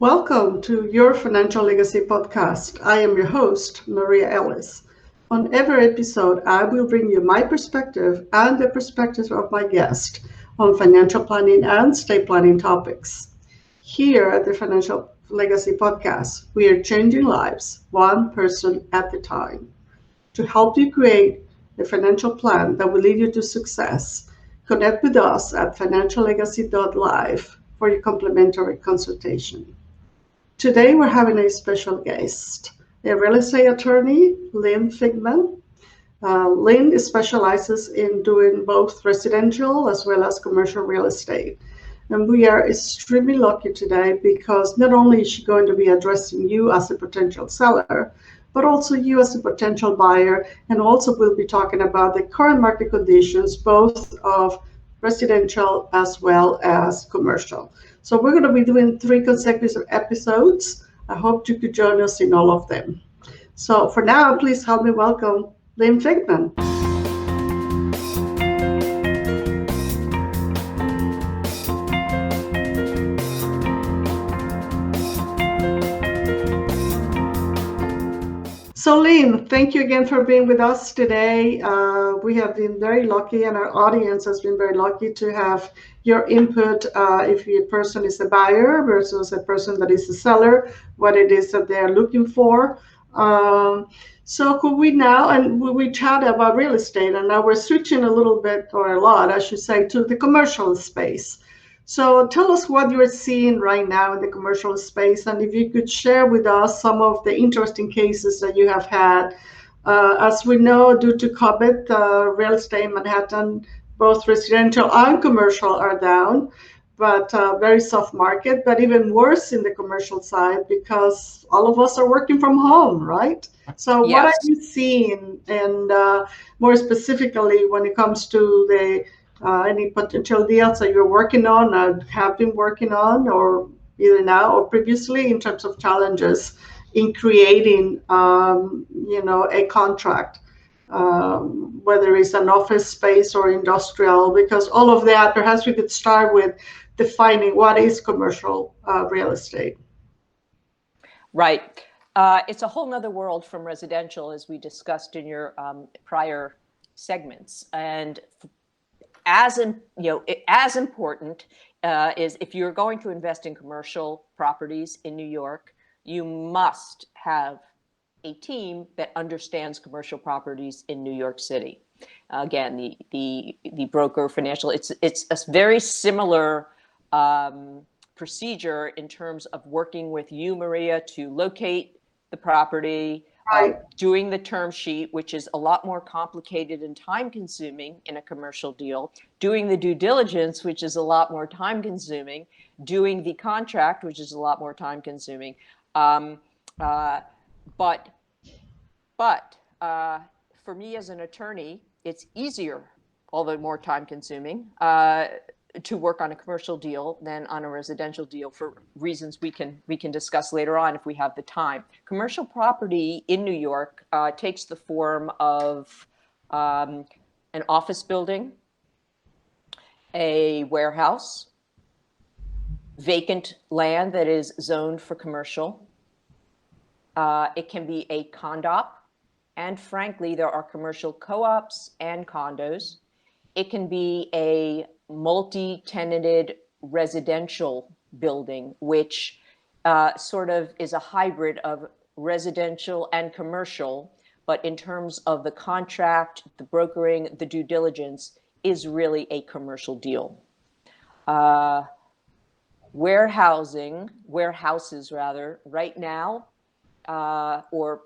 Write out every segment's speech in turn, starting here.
Welcome to Your Financial Legacy podcast. I am your host, Maria Ellis. On every episode, I will bring you my perspective and the perspective of my guest on financial planning and estate planning topics. Here at the Financial Legacy podcast, we are changing lives one person at a time. To help you create a financial plan that will lead you to success, connect with us at financiallegacy.live for your complimentary consultation. Today we're having a special guest, a real estate attorney, Lynn Figman. Lynn specializes in doing both residential as well as commercial real estate. And we are extremely lucky today because not only is she going to be addressing you as a potential seller, but also you as a potential buyer, and also we'll be talking about the current market conditions, both of residential as well as commercial. So we're going to be doing 3 consecutive episodes. I hope you could join us in all of them. So for now, please help me welcome Lynn Figman. So Lynn, thank you again for being with us today. We have been very lucky, and our audience has been very lucky to have your input if a person is a buyer versus a person that is a seller, what it is that they're looking for. So could we now, and we chat about real estate, and now we're switching a little bit, or a lot, I should say, to the commercial space. So tell us what you're seeing right now in the commercial space, and if you could share with us some of the interesting cases that you have had. As we know, due to COVID, real estate in Manhattan, both residential and commercial are down, but very soft market, but even worse in the commercial side because all of us are working from home, right? So what are Yes. you seeing, and more specifically when it comes to the any potential deals that you're working on or have been working on, or either now or previously, in terms of challenges in creating, a contract, whether it's an office space or industrial, because all of that, perhaps we could start with defining what is commercial real estate. Right. It's a whole nother world from residential, as we discussed in your prior segments. And as important is, if you're going to invest in commercial properties in New York, you must have a team that understands commercial properties in New York City. Again, the broker financial, it's a very similar procedure in terms of working with you, Maria, to locate the property, Right. doing the term sheet, which is a lot more complicated and time consuming in a commercial deal, doing the due diligence, which is a lot more time consuming, doing the contract, which is a lot more time consuming. But for me as an attorney, it's easier, although more time consuming, to work on a commercial deal than on a residential deal, for reasons we can discuss later on if we have the time. Commercial property in New York takes the form of an office building, a warehouse, vacant land that is zoned for commercial. It can be a condo, and frankly, there are commercial co-ops and condos. It can be a multi-tenanted residential building, which sort of is a hybrid of residential and commercial, but in terms of the contract, the brokering, the due diligence, is really a commercial deal. Warehouses rather, right now, or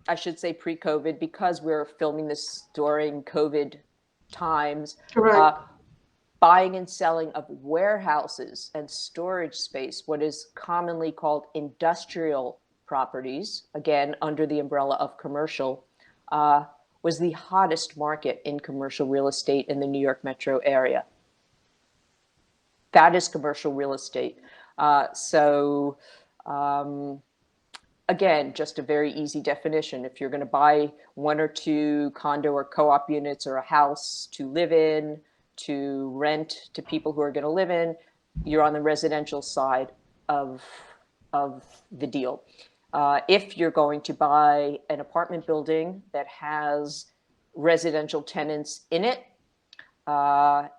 I should say pre-COVID, because we're filming this during COVID times. Correct. Buying and selling of warehouses and storage space, what is commonly called industrial properties, again, under the umbrella of commercial, was the hottest market in commercial real estate in the New York metro area. That is commercial real estate. Again, just a very easy definition. If you're going to buy 1 or 2 condo or co-op units or a house to live in, to rent to people who are going to live in, you're on the residential side of of the deal. If you're going to buy an apartment building that has residential tenants in it,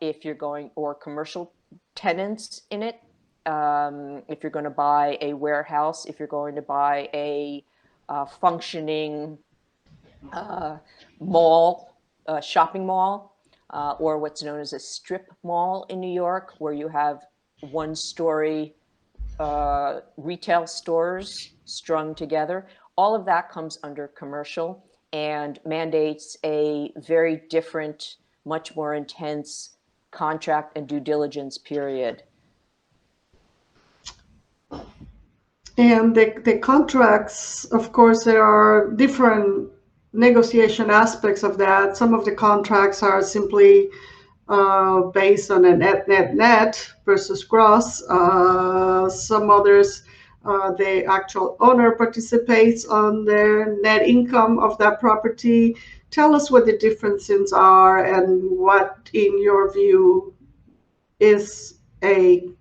if you're going, or commercial tenants in it, if you're going to buy a warehouse, if you're going to buy a functioning mall, shopping mall, or what's known as a strip mall in New York, where you have one-story retail stores strung together. All of that comes under commercial and mandates a very different, much more intense contract and due diligence period. And the contracts, of course, there are different negotiation aspects of that. Some of the contracts are simply based on a net versus gross. Some others, the actual owner participates on the net income of that property. Tell us what the differences are and what, in your view, is the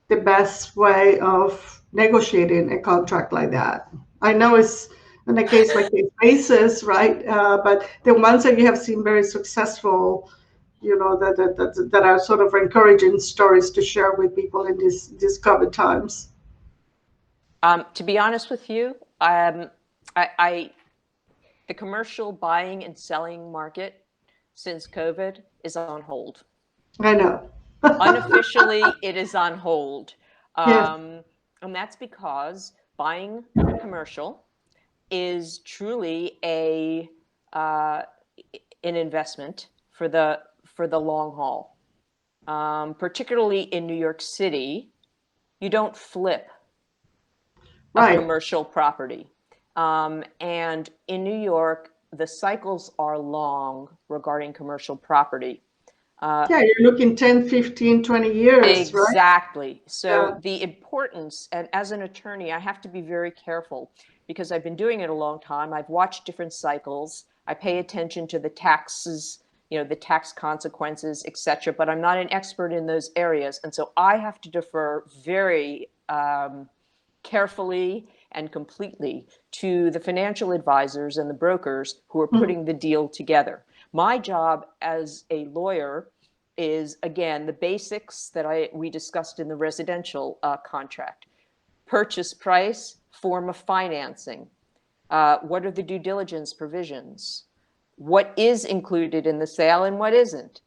best way of negotiating a contract like that. I know it's on a case-by-case basis, right? But the ones that you have seen very successful, that are sort of encouraging stories to share with people in these COVID times. To be honest with you, the commercial buying and selling market since COVID is on hold. I know. Unofficially, it is on hold. Yes. And that's because buying commercial is truly an investment for the long haul. Particularly in New York City, you don't flip a commercial property. And in New York, the cycles are long regarding commercial property. Yeah, you're looking 10, 15, 20 years, right? Exactly. So the importance, and as an attorney, I have to be very careful because I've been doing it a long time. I've watched different cycles. I pay attention to the taxes, the tax consequences, et cetera, but I'm not an expert in those areas. And so I have to defer very carefully and completely to the financial advisors and the brokers who are putting the deal together. My job as a lawyer is, again, the basics that we discussed in the residential contract. Purchase price, form of financing. What are the due diligence provisions? What is included in the sale and what isn't?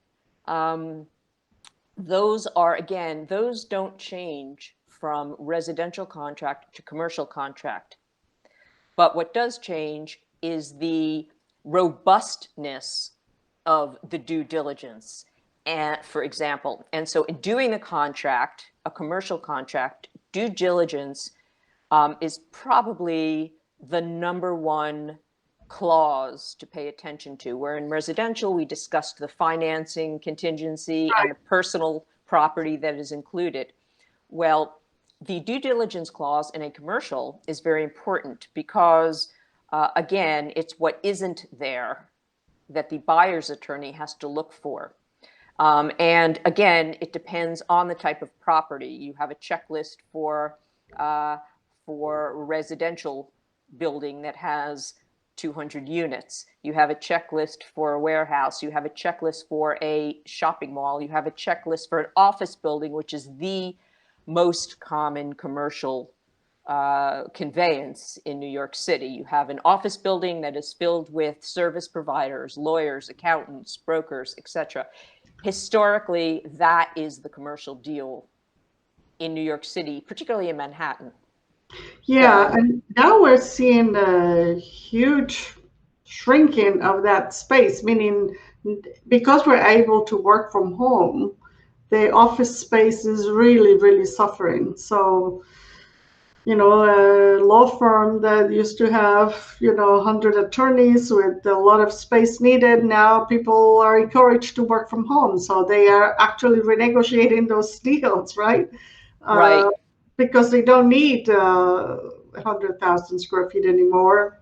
Those don't change from residential contract to commercial contract. But what does change is the robustness of the due diligence, and for example. And so in doing the contract, a commercial contract, due diligence is probably the number one clause to pay attention to. Where in residential, we discussed the financing contingency and the personal property that is included. Well, the due diligence clause in a commercial is very important because, again, it's what isn't there that the buyer's attorney has to look for. And again, it depends on the type of property. You have a checklist for a residential building that has 200 units. You have a checklist for a warehouse. You have a checklist for a shopping mall. You have a checklist for an office building, which is the most common commercial conveyance in New York City. You have an office building that is filled with service providers, lawyers, accountants, brokers, etc. Historically, that is the commercial deal in New York City, particularly in Manhattan. Yeah, and now we're seeing a huge shrinking of that space, meaning because we're able to work from home, the office space is really, really suffering. So, a law firm that used to have, 100 attorneys with a lot of space needed, now people are encouraged to work from home. So they are actually renegotiating those deals, right? Right. Because they don't need 100,000 square feet anymore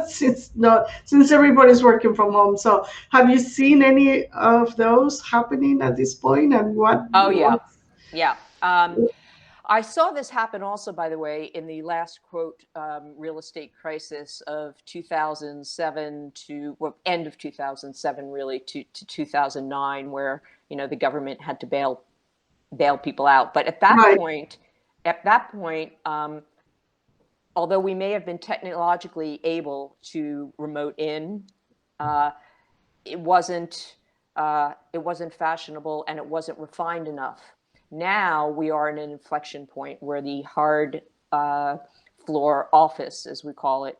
since everybody's working from home. So have you seen any of those happening at this point, and what? Oh, yeah. Yeah. I saw this happen also, by the way, in the last quote real estate crisis of 2007 to well, end of 2007, really to 2009, where the government had to bail people out. But at that Right. point, although we may have been technologically able to remote in, uh, it wasn't fashionable and it wasn't refined enough. Now we are in an inflection point where the hard floor office, as we call it,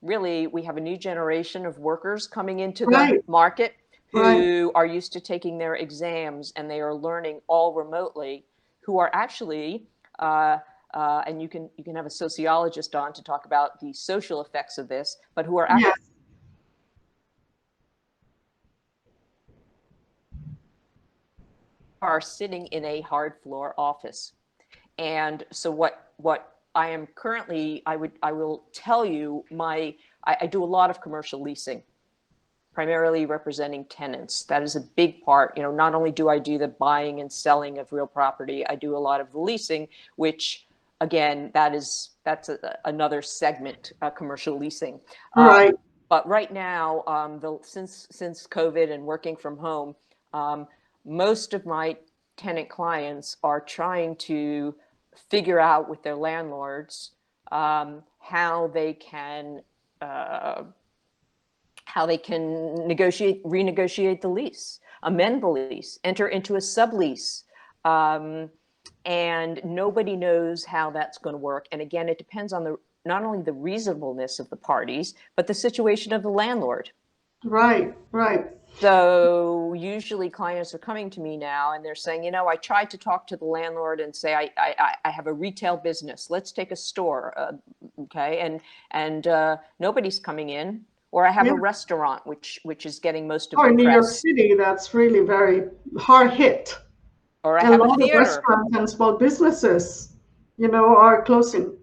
really we have a new generation of workers coming into the Right. market Right. who are used to taking their exams and they are learning all remotely, who are actually and you can have a sociologist on to talk about the social effects of this, but who are actually Yes. are sitting in a hard floor office. And so what I am currently, I will tell you, I do a lot of commercial leasing, primarily representing tenants. That is a big part. Not only do I do the buying and selling of real property, I do a lot of the leasing, which again, that's another segment, commercial leasing. Right. But right now, since COVID and working from home, most of my tenant clients are trying to figure out with their landlords how they can renegotiate the lease, amend the lease, enter into a sublease. And nobody knows how that's going to work. And again, it depends on not only the reasonableness of the parties, but the situation of the landlord. Right. Right. So usually clients are coming to me now and they're saying, I tried to talk to the landlord and say, I have a retail business. Let's take a store. Okay. And nobody's coming in. Or I have Yeah. a restaurant, which is getting most of Or the in New York press. City, that's really very hard hit. Or I A have a lot of theater. restaurants and small businesses, are closing.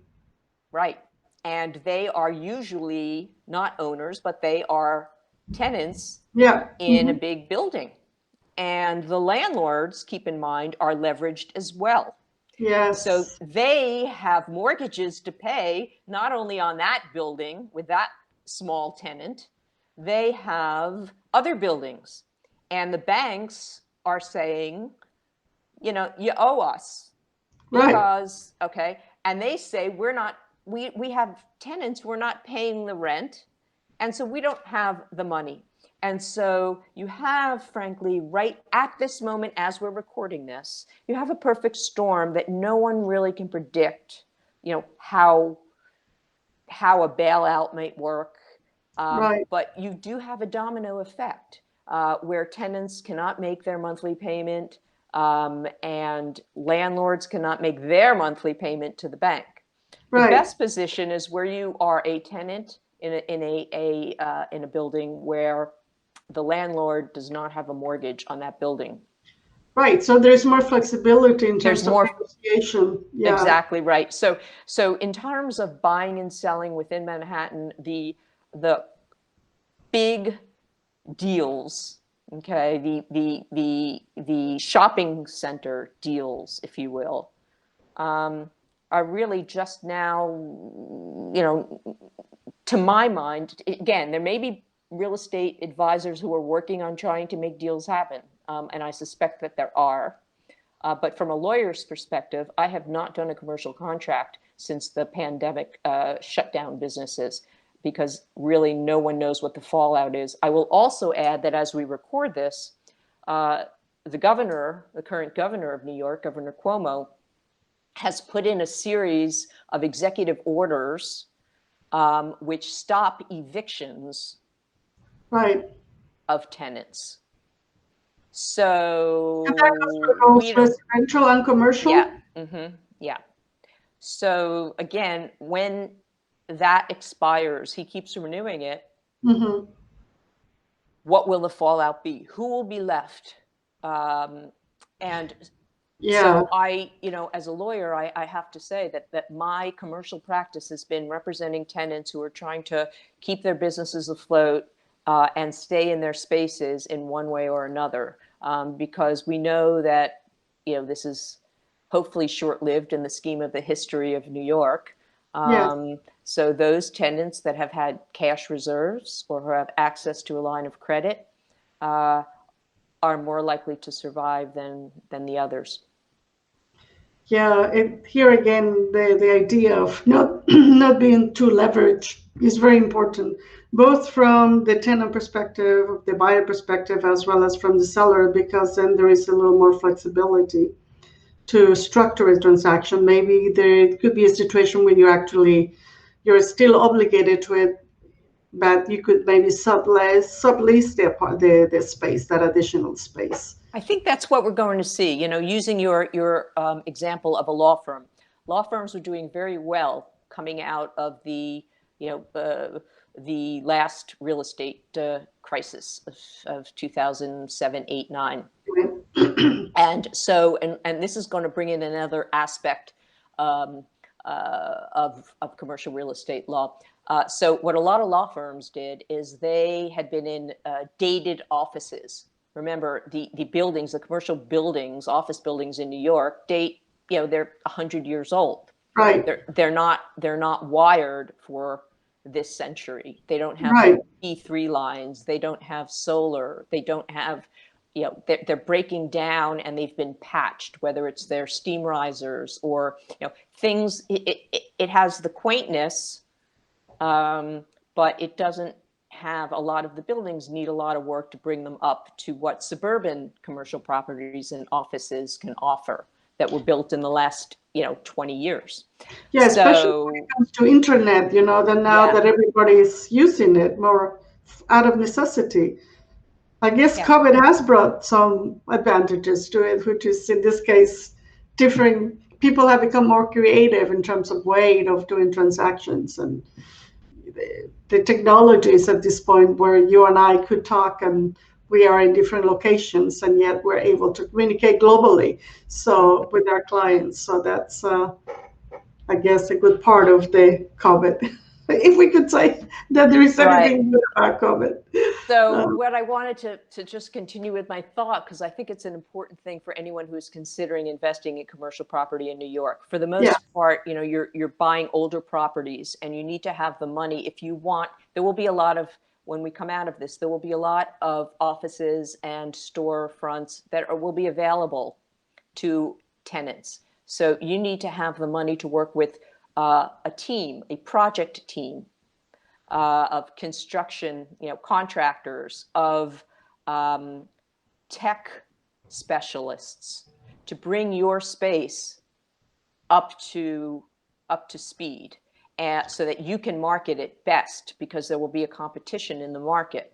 Right. And they are usually not owners, but they are tenants Yeah. in a big building. And the landlords, keep in mind, are leveraged as well. So Yes. they have mortgages to pay, not only on that building with that small tenant, they have other buildings. And the banks are saying, you owe us Right. because, okay, and they say, we have tenants, we're not paying the rent. And so we don't have the money. And so you have, frankly, right at this moment, as we're recording this, you have a perfect storm that no one really can predict, how a bailout might work. Right. But you do have a domino effect where tenants cannot make their monthly payment and landlords cannot make their monthly payment to the bank. The Right. best position is where you are a tenant in a building where the landlord does not have a mortgage on that building. Right. So there's more flexibility in There's terms of more. negotiation. Yeah. Exactly right. So in terms of buying and selling within Manhattan, the big deals, okay, the shopping center deals, if you will, are really just now, to my mind, again, there may be real estate advisors who are working on trying to make deals happen, and I suspect that there are. But from a lawyer's perspective, I have not done a commercial contract since the pandemic shut down businesses, because really no one knows what the fallout is. I will also add that as we record this, the current governor of New York, Governor Cuomo, has put in a series of executive orders which stop evictions Right. of tenants. So And that goes for both residential and commercial? yeah. So again, when that expires, he keeps renewing it. Mm-hmm. What will the fallout be? Who will be left? And Yeah. so as a lawyer, I have to say that my commercial practice has been representing tenants who are trying to keep their businesses afloat and stay in their spaces in one way or another, because we know that this is hopefully short-lived in the scheme of the history of New York. Yes. So those tenants that have had cash reserves or who have access to a line of credit are more likely to survive than the others. Yeah, here again, the idea of not not being too leveraged is very important, both from the tenant perspective, the buyer perspective, as well as from the seller, because then there is a little more flexibility to structure a transaction. Maybe there could be a situation where you're still obligated to it, but you could maybe sublease the space, that additional space. I think that's what we're going to see. You know, using your example of a law firm, law firms are doing very well coming out of the the last real estate crisis of 2007, 8, 9. And so, and this is going to bring in another aspect of commercial real estate law. So what a lot of law firms did is they had been in dated offices. Remember, the buildings, the commercial buildings, office buildings in New York date, you know, they're 100 years old. Right. They're not wired for this century. They don't have Right. P3 lines. They don't have solar. They don't have, you know, they're breaking down and they've been patched, whether it's their steam risers or, you know, things. It has the quaintness, but it doesn't have a lot of the buildings need a lot of work to bring them up to what suburban commercial properties and offices can offer that were built in the last, 20 years. Yeah, especially when it comes to internet, then now that everybody is using it more out of necessity. I guess COVID has brought some advantages to it, which is in this case, different people have become more creative in terms of way of doing transactions, and the technologies at this point where you and I could talk and we are in different locations and yet we're able to communicate globally with our clients. So that's I guess a good part of the COVID, if we could say that there is anything good about COVID. So what I wanted to just continue with my thought, because I think it's an important thing for anyone who's considering investing in commercial property in New York. For the most part, you're buying older properties and you need to have the money if you want. There will be a lot of, when we come out of this, there will be a lot of offices and storefronts that will be available to tenants. So you need to have the money to work with a team, a project team of construction, contractors, of tech specialists to bring your space up to speed, and so that you can market it best, because there will be a competition in the market.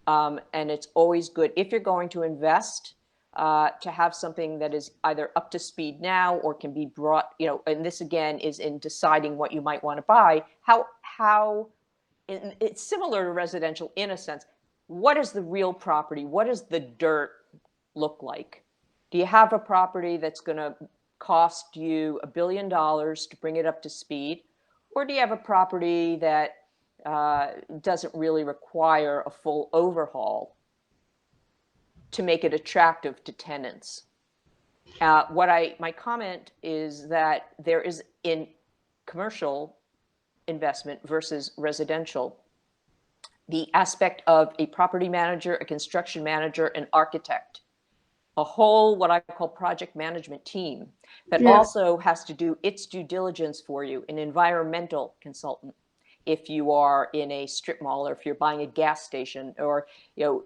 And it's always good if you're going to invest to have something that is either up to speed now or can be brought, and this again is in deciding what you might want to buy, how it's similar to residential in a sense. What is the real property? What does the dirt look like? Do you have a property that's going to cost you $1 billion to bring it up to speed? Or do you have a property that doesn't really require a full overhaul to make it attractive to tenants? My comment is that there is, in commercial investment versus residential, the aspect of a property manager, a construction manager, an architect, a whole what I call project management team that also has to do its due diligence for you, an environmental consultant. If you are in a strip mall, or if you're buying a gas station, or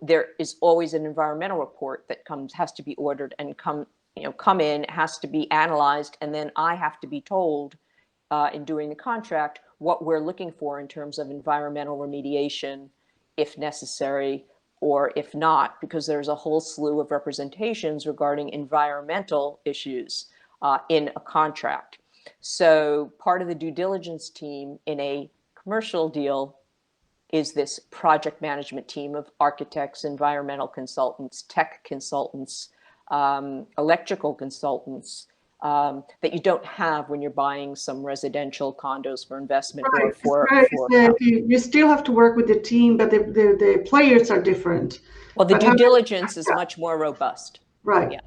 there is always an environmental report that has to be ordered and come in, has to be analyzed, and then I have to be told in doing the contract what we're looking for in terms of environmental remediation, if necessary, or if not, because there's a whole slew of representations regarding environmental issues in a contract. So part of the due diligence team in a commercial deal is this project management team of architects, environmental consultants, tech consultants, electrical consultants, that you don't have when you're buying some residential condos for investment. You still have to work with the team, but the players are different. Well, the due diligence is much more robust. Right. Yeah.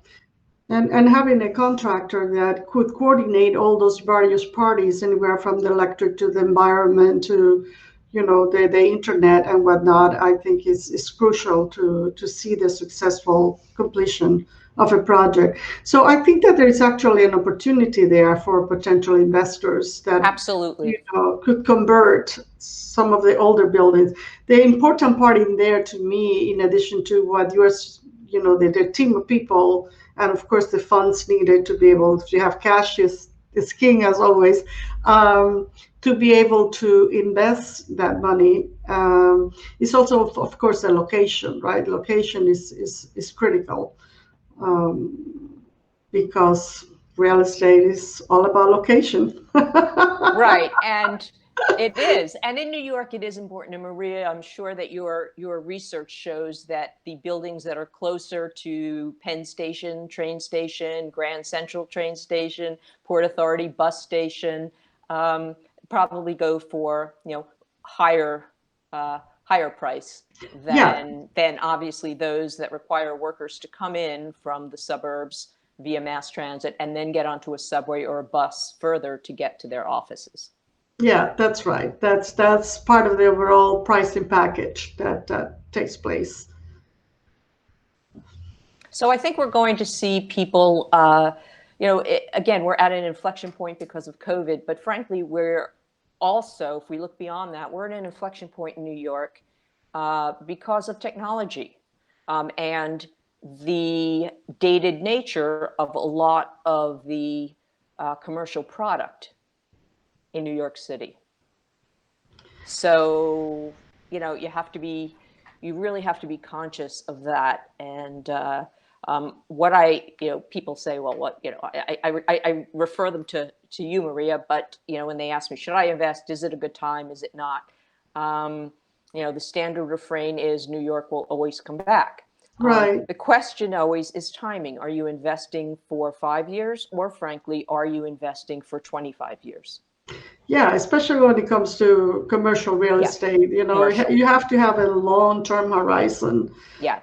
And having a contractor that could coordinate all those various parties, anywhere from the electric to the environment to, the internet and whatnot, I think is crucial to see the successful completion of a project. So I think that there is actually an opportunity there for potential investors that, Absolutely. could convert some of the older buildings. The important part in there to me, in addition to what yours, the team of people, and of course the funds needed to be able to have cash is king as always, to be able to invest that money. It's also, of course, the location, right? Location is critical, because real estate is all about location. Right. And it is. And in New York, it is important. And Maria, I'm sure that your research shows that the buildings that are closer to Penn Station, train station, Grand Central train station, Port Authority bus station, probably go for, higher higher price Yeah, than obviously those that require workers to come in from the suburbs via mass transit and then get onto a subway or a bus further to get to their offices. yeah, that's right. That's part of the overall pricing package that takes place. So I think we're going to see people, again, we're at an inflection point because of COVID, but frankly, we're also, if we look beyond that, we're at an inflection point in New York because of technology and the dated nature of a lot of the commercial product in New York City. So, you really have to be conscious of that. And people say, well, I refer them to you, Maria, but, when they ask me, should I invest? Is it a good time? Is it not? The standard refrain is New York will always come back. Right. The question always is timing. Are you investing for 5 years, or frankly, are you investing for 25 years? Yeah, especially when it comes to commercial real Yeah, estate, commercial. you have to have a long-term horizon, Yeah.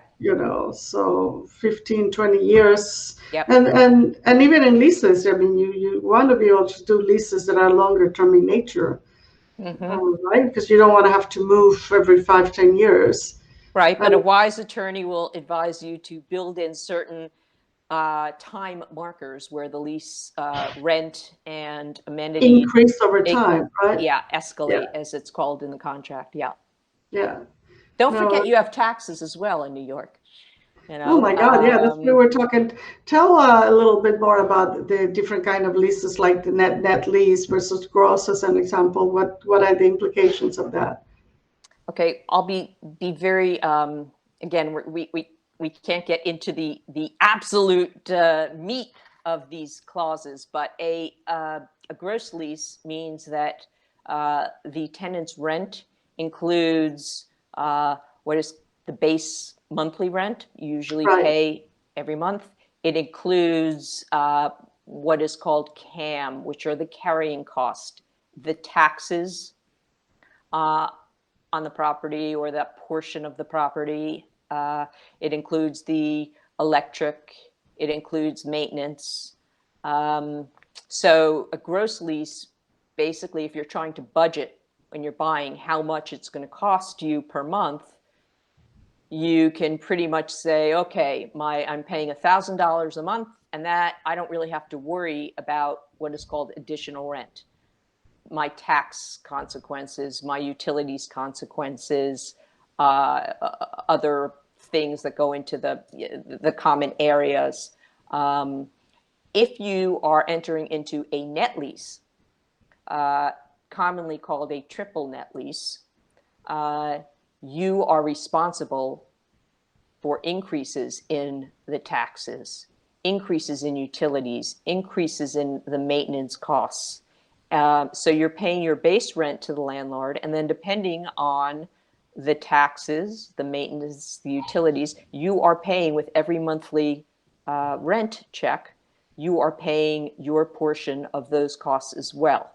so 15, 20 years. Yep. And even in leases, I mean, you want to be able to do leases that are longer term in nature, Mm-hmm. right? Because you don't want to have to move every 5, 10 years. Right, but And a wise attorney will advise you to build in certain time markers where the lease rent and amenity, increase over it, time, right? yeah, Yeah, escalate as it's called in the contract. Yeah. yeah. Don't No, forget you have taxes as well in New York. You oh know, my God, yeah, that's what we're talking. Tell a little bit more about the different kind of leases, like the net lease versus gross, as an example. What are the implications of that? okay, I'll be very again. We can't get into the absolute meat of these clauses, but a gross lease means that the tenant's rent includes what is the base monthly rent, you usually Right, pay every month. It includes what is called CAM, which are the carrying cost, the taxes uh, on the property or that portion of the property. It includes the electric, it includes maintenance. So a gross lease, basically, if you're trying to budget when you're buying how much it's going to cost you per month, you can pretty much say, okay, I'm paying $1,000 a month, and that I don't really have to worry about what is called additional rent, my tax consequences, my utilities consequences, other things that go into the common areas. If you are entering into a net lease, commonly called a triple net lease, you are responsible for increases in the taxes, increases in utilities, increases in the maintenance costs. So you're paying your base rent to the landlord, and then depending on the taxes, the maintenance, the utilities, you are paying with every monthly rent check, you are paying your portion of those costs as well.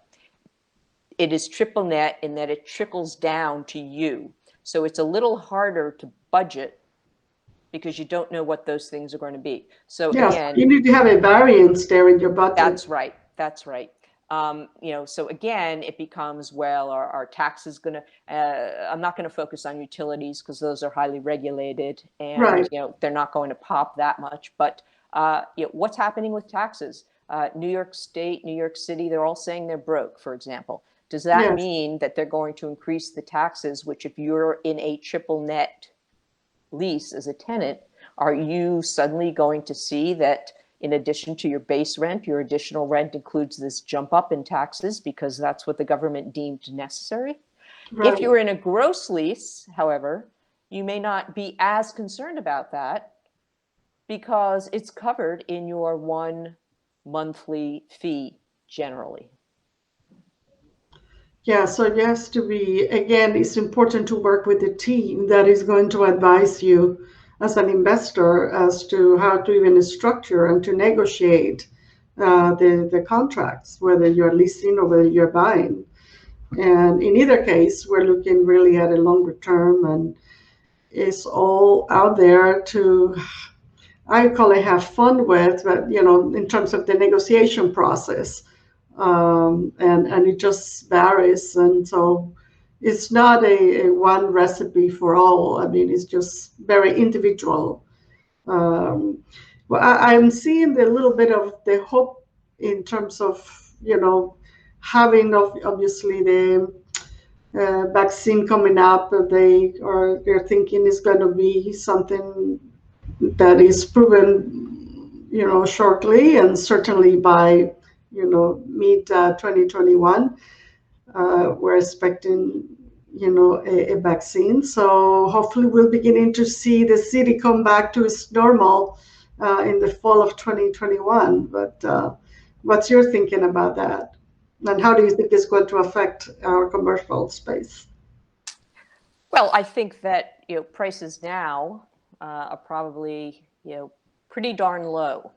It is triple net in that it trickles down to you. So it's a little harder to budget because you don't know what those things are going to be. So Yes, again, you need to have a variance there in your budget. that's right. That's right. So again, it becomes, well, are taxes going to, I'm not going to focus on utilities because those are highly regulated and, Right. They're not going to pop that much. But, what's happening with taxes? New York State, New York City, they're all saying they're broke, for example. Does that Yes. mean that they're going to increase the taxes, which if you're in a triple net lease as a tenant, are you suddenly going to see that in addition to your base rent, your additional rent includes this jump up in taxes because that's what the government deemed necessary? Right. If you're in a gross lease, however, you may not be as concerned about that because it's covered in your one monthly fee generally. Yeah, so it has to be, again, it's important to work with a team that is going to advise you as an investor as to how to even structure and to negotiate the contracts, whether you're leasing or whether you're buying. And in either case, we're looking really at a longer term, and it's all out there to, I call it, have fun with, but in terms of the negotiation process. And it just varies, and so it's not a one recipe for all. I mean, it's just very individual. Well, I'm seeing a little bit of the hope in terms of having obviously the vaccine coming up. They're thinking is going to be something that is proven shortly, and certainly by mid 2021 we're expecting a vaccine. So hopefully we'll beginning to see the city come back to its normal in the fall of 2021. But what's your thinking about that, and how do you think it's going to affect our commercial space? Well, I think that prices now are probably pretty darn low.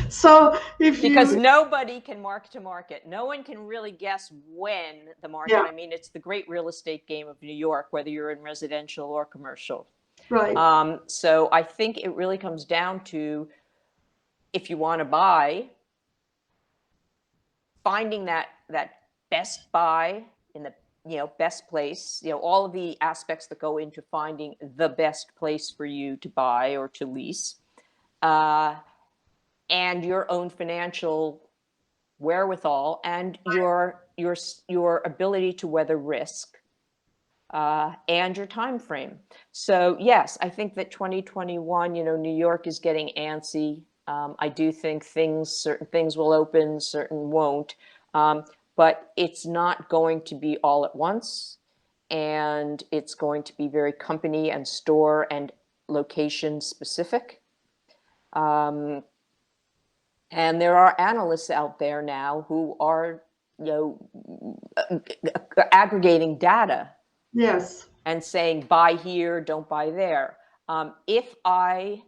So because nobody can mark to market, no one can really guess when the market. Yeah. I mean, it's the great real estate game of New York, whether you're in residential or commercial. Right. So I think it really comes down to, if you want to buy, finding that best buy in the best place, all of the aspects that go into finding the best place for you to buy or to lease, and your own financial wherewithal and your ability to weather risk, and your time frame. So yes, I think that 2021, New York is getting antsy. I do think certain things will open, certain won't. But it's not going to be all at once, and it's going to be very company and store and location specific. And there are analysts out there now who are, aggregating data. Yes. And saying, buy here, don't buy there. If I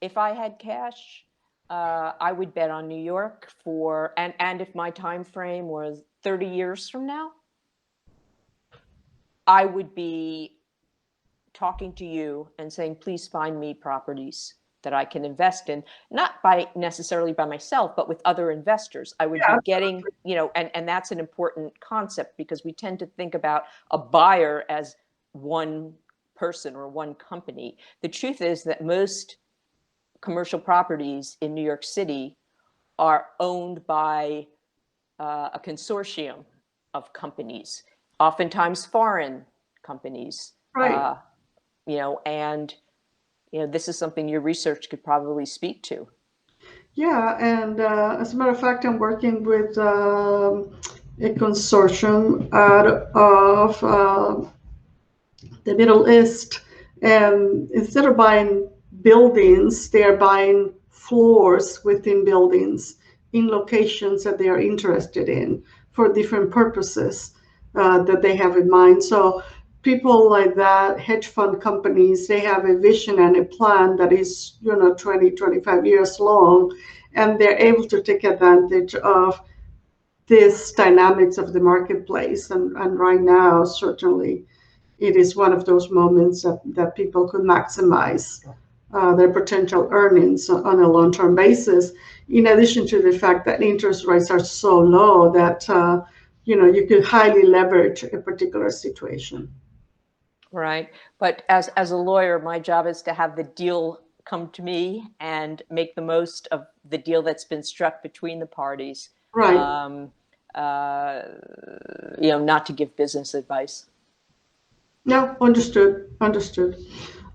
had cash, I would bet on New York and if my time frame was 30 years from now, I would be talking to you and saying, please find me properties that I can invest in, not necessarily by myself, but with other investors. I would be getting, and that's an important concept, because we tend to think about a buyer as one person or one company. The truth is that most commercial properties in New York City are owned by a consortium of companies, oftentimes foreign companies. Right. And this is something your research could probably speak to. Yeah, and as a matter of fact, I'm working with a consortium out of the Middle East, and instead of buying buildings, they are buying floors within buildings in locations that they are interested in for different purposes that they have in mind. So people like that, hedge fund companies, they have a vision and a plan that is 20, 25 years long, and they're able to take advantage of this dynamics of the marketplace. And right now, certainly, it is one of those moments that people could maximize their potential earnings on a long-term basis, in addition to the fact that interest rates are so low that you could highly leverage a particular situation. Right. But as a lawyer, my job is to have the deal come to me and make the most of the deal that's been struck between the parties. Right. Not to give business advice. Yeah, understood.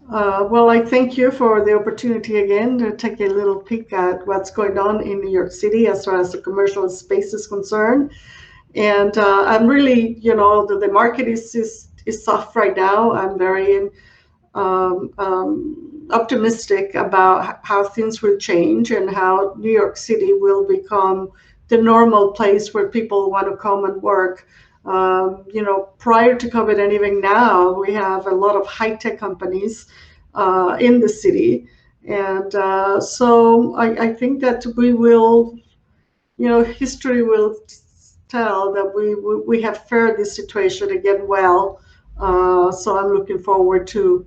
Well, I thank you for the opportunity again to take a little peek at what's going on in New York City as far as the commercial space is concerned. And I'm really, the market is soft right now. I'm very optimistic about how things will change and how New York City will become the normal place where people want to come and work. Prior to COVID and even now, we have a lot of high-tech companies in the city. And so I think that we will, history will tell that we have fared this situation again well. So I'm looking forward to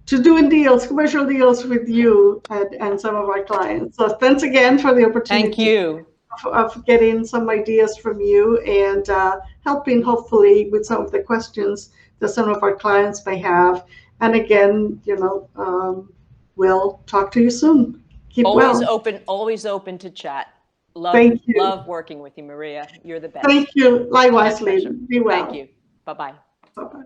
doing commercial deals with you and some of our clients. So thanks again for the opportunity. Thank you. Of getting some ideas from you and helping hopefully with some of the questions that some of our clients may have. And again, we'll talk to you soon. Keep always well. Always open to chat. Thank you. Love working with you, Maria. You're the best. Thank you. Likewise, Lynn. Be well. Thank you. Bye-bye. Bye-bye.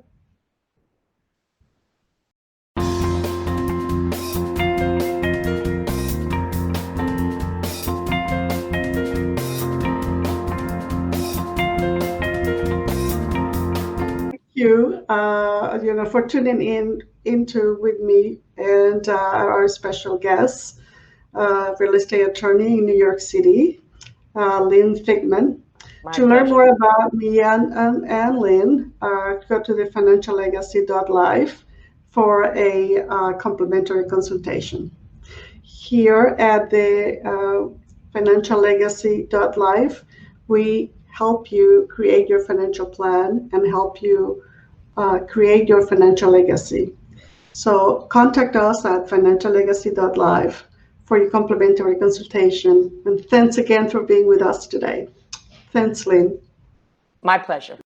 You, for tuning into with me and our special guest, real estate attorney in New York City, Lynn Figman. To learn more about me and Lynn, go to the financiallegacy.live for a complimentary consultation. Here at the financiallegacy.live, we help you create your financial plan and help you create your financial legacy. So contact us at financiallegacy.live for your complimentary consultation. And thanks again for being with us today. Thanks, Lynn. My pleasure.